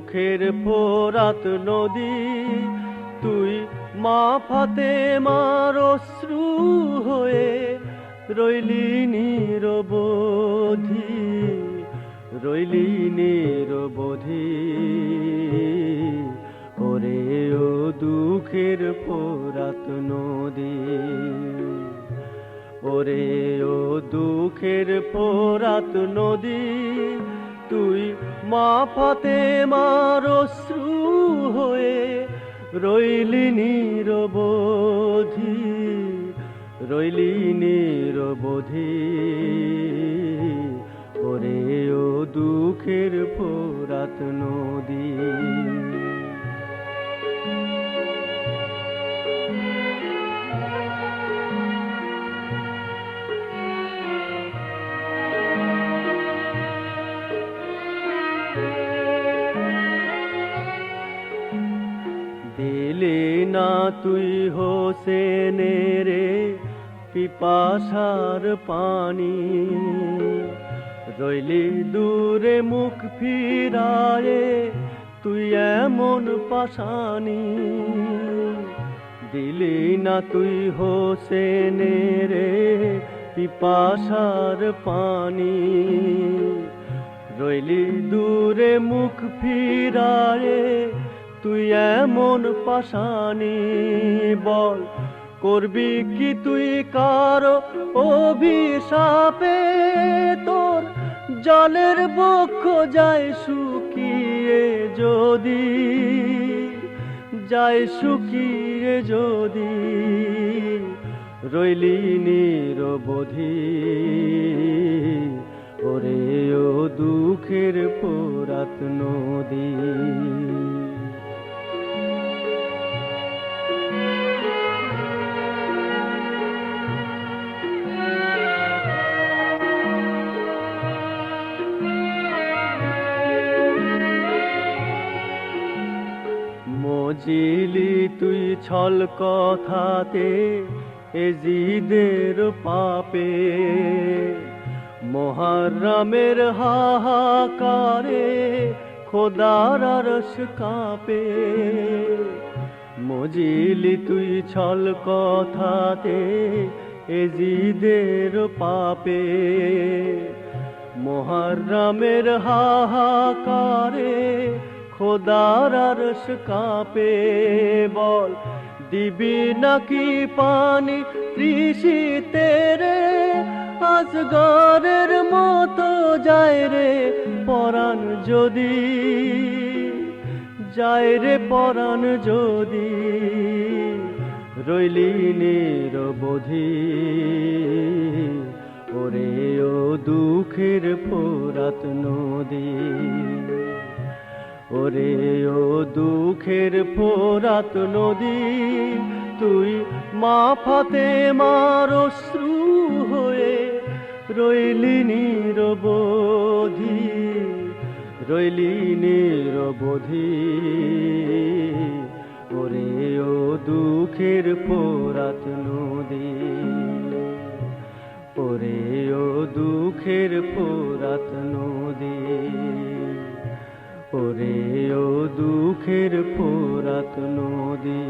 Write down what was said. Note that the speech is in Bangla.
দুঃখের ফোরাত নদী, তুই মা ফাতেমার অশ্রু হয়ে রইলি নিরবধি, রইলি নিরবধি। ওরে ও দুঃখের ফোরাত নদী, ওরে ও দুঃখের ফোরাত নদী, তুই মা ফাতেমার অশ্রু হয়ে রইলি নিরবধি, রইলি নিরবধি। ওরে ও দুঃখের ফোরাত নদী। দিলি না তুই হোসেনের পিপাসার পানি, রইলি দূরে মুখ ফিরায়ে তুই এমন পাশানি। দিলি না তুই হোসেনের পিপাসার পানি, রইলি দূরে মুখ ফিরায়ে তুই এমন পাশানি। বল করবি কি তুই কারো অভিশাপে, তোর জলের বক্ষ যায় শুকিয়ে যদি, যায় শুকিয়ে যদি। রইলি নিরবধি, ওরে ও দুঃখের ফোরাত নদী। মজিলি তুই ছল কথাতে এজিদের পাপে, মুহররমের হাহাকারে খোদার আরশ কাঁপে। মজিলি তুই ছল কথাতে এজিদের পাপে, মুহররমের হাহাকারে খোদার আরশ কাঁপে। বল দিবি নাকি পানি তৃষিতে রে, আজগরের মতো যায় রে পরাণ যদি, যায় রে পরাণ যদি। রইলি নিরবধি, ওরে ও দুঃখের ফোরাত নদী, ওরে ও দুঃখের ফোরাত নদী, তুই মা ফাতেমার অশ্রু হয়ে রইলি নিরবধি, রইলি নিরবধি। ওরে ও দুঃখের ফোরাত নদী, ওরে ও দুঃখের ফোরাত নদী, ওরে ও দুঃখের ফোরাত নদী।